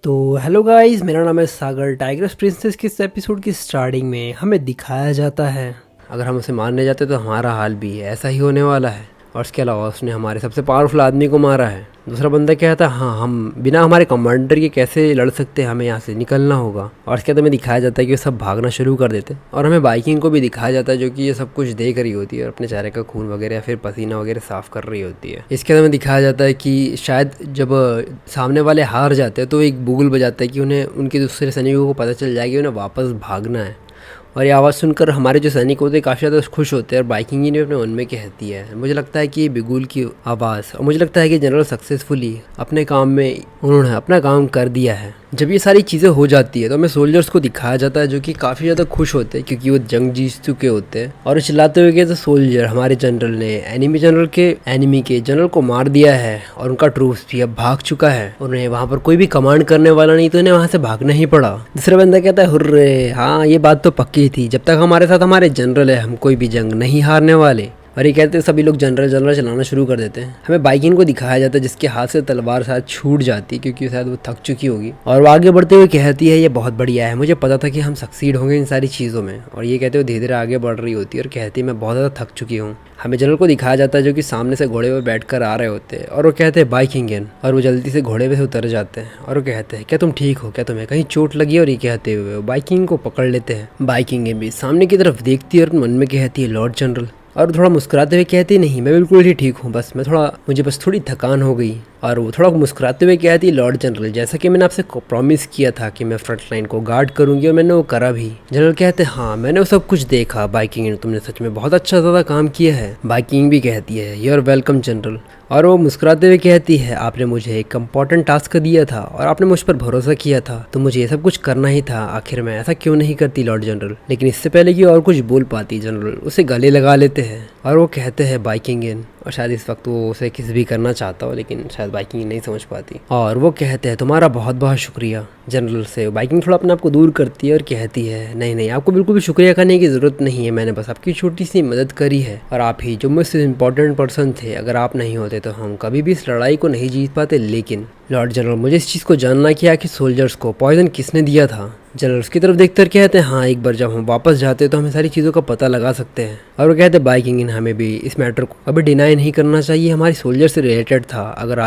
तो hello guys, मेरा नाम है सागर। टाइग्रेस प्रिंसेस के इस एपिसोड की स्टार्टिंग में हमें दिखाया जाता है अगर हम उसे मारने जाते तो हमारा हाल भी ऐसा ही होने वाला है। और इसके अलावा उसने हमारे सबसे पावरफुल आदमी को मारा है। दूसरा बंदा कहता है हाँ, हम बिना हमारे कमांडर के कैसे लड़ सकते हैं, हमें यहाँ से निकलना होगा। और इसके बाद हमें दिखाया जाता है कि वो सब भागना शुरू कर देते हैं। और हमें बाइकिंग को भी दिखाया जाता है जो कि ये सब कुछ देख रही होती है और अपने चेहरे का खून वगैरह या फिर पसीना वगैरह साफ कर रही होती है। इसके बाद हमें दिखाया जाता है कि शायद जब सामने वाले हार जाते हैं तो एक बुगल बजाता है कि उन्हें उनके दूसरे सैनिकों को पता चल जाएगा कि उन्हें वापस भागना है। और ये आवाज़ सुनकर हमारे जो सैनिक होते हैं काफ़ी ज़्यादा खुश होते हैं। और बाइकिंग ने अपने मन में कहती है, मुझे लगता है कि ये बिगुल की आवाज़, और मुझे लगता है कि जनरल सक्सेसफुली अपने काम में उन्होंने अपना काम कर दिया है। जब ये सारी चीज़ें हो जाती है तो हमें सोल्जर्स को दिखाया जाता है जो कि काफ़ी ज़्यादा खुश होते हैं क्योंकि वो जंग जीत चुके होते हैं। और चिल्लाते हुए कहते सोल्जर, हमारे जनरल ने एनिमी के जनरल को मार दिया है और उनका ट्रूप्स भी अब भाग चुका है। उन्हें वहाँ पर कोई भी कमांड करने वाला नहीं, तो उन्हें वहाँ से भागना ही पड़ा। दूसरा बंदा कहता है हुर्रे, हाँ ये बात तो पक्की थी, जब तक हमारे साथ हमारे जनरल है हम कोई भी जंग नहीं हारने वाले। और ये कहते हैं सभी लोग जनरल चलाना शुरू कर देते हैं। हमें बाइकिंग को दिखाया जाता है जिसके हाथ से तलवार शायद छूट जाती है क्योंकि शायद वो थक चुकी होगी। और वो आगे बढ़ते हुए कहती है ये बहुत बढ़िया है, मुझे पता था कि हम सक्सीड होंगे इन सारी चीज़ों में। और ये कहते हुए धीरे धीरे आगे बढ़ रही होती है और कहती है मैं बहुत ज़्यादा थक चुकी हूँ। हमें जनरल को दिखाया जाता है जो कि सामने से घोड़े पर बैठ कर आ रहे होते हैं और वो कहते हैं बाइकिंग इन, और वो जल्दी से घोड़े पे से उतर जाते हैं। और वो कहते हैं क्या तुम ठीक हो, क्या तुम्हें कहीं चोट लगी? और ये कहते हुए वो बाइकिंग को पकड़ लेते हैं। बाइकिंग भी सामने की तरफ देखती है और मन में कहती है लॉर्ड जनरल, और थोड़ा मुस्कुराते हुए कहती नहीं मैं बिल्कुल ही ठीक हूँ, बस मुझे बस थोड़ी थकान हो गई। और वो थोड़ा मुस्कुराते हुए कहती लॉर्ड जनरल, जैसा कि मैंने आपसे प्रॉमिस किया था कि मैं फ्रंट लाइन को गार्ड करूंगी और मैंने वो करा भी। जनरल कहते हैं हाँ मैंने वो सब कुछ देखा बाइकिंग, तुमने सच में बहुत अच्छा ज़्यादा काम किया है। बाइकिंग भी कहती है यू आर वेलकम जनरल। और वो मुस्कुराते हुए कहती है आपने मुझे एक इम्पॉर्टेंट टास्क दिया था और आपने मुझ पर भरोसा किया था, तो मुझे ये सब कुछ करना ही था। आखिर मैं ऐसा क्यों नहीं करती लॉर्ड जनरल? लेकिन इससे पहले कि और कुछ बोल पाती जनरल उसे गले लगा लेते हैं और वो कहते हैं बाइकिंग इन। और शायद इस वक्त वो उसे किस भी करना चाहता हो लेकिन शायद बाइकिंग नहीं समझ पाती। और वो कहते हैं तुम्हारा बहुत बहुत शुक्रिया। जनरल से बाइकिंग थोड़ा अपने आप को दूर करती है और कहती है नहीं आपको बिल्कुल भी शुक्रिया करने की ज़रूरत नहीं है, मैंने बस आपकी छोटी सी मदद करी है और आप ही जो मुझसे इम्पोर्टेंट पर्सन थे। अगर आप नहीं होते तो हम कभी भी इस लड़ाई को नहीं जीत पाते। लेकिन लॉर्ड जनरल मुझे इस चीज़ को जानना कि आखिर सोल्जर्स को पॉइजन किसने दिया था। जनरल उसकी तरफ देखकर कहते हैं हाँ एक बार जब हम वापस जाते हैं तो हमें सारी चीज़ों का पता लगा सकते हैं। और वो कहते हैं बाइकिंग इन, हमें भी इस मैटर को कभी डिनाई नहीं करना चाहिए, हमारे सोल्जर से रिलेटेड था। अगर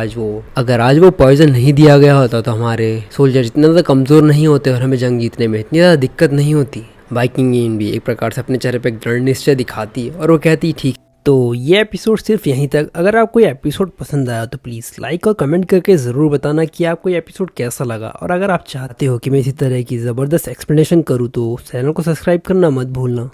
आज वो पॉइजन नहीं दिया गया होता तो हमारे सोल्जर इतना ज़्यादा कमज़ोर नहीं होते और हमें जंग जीतने में इतनी ज़्यादा दिक्कत नहीं होती। बाइकिंग इन भी एक प्रकार से अपने चेहरे पर दृढ़ निश्चय दिखाती है और वो कहती ठीक। तो ये एपिसोड सिर्फ यहीं तक। अगर आपको ये एपिसोड पसंद आया तो प्लीज़ लाइक और कमेंट करके ज़रूर बताना कि आपको ये एपिसोड कैसा लगा। और अगर आप चाहते हो कि मैं इसी तरह की ज़बरदस्त एक्सप्लेनेशन करूँ तो चैनल को सब्सक्राइब करना मत भूलना।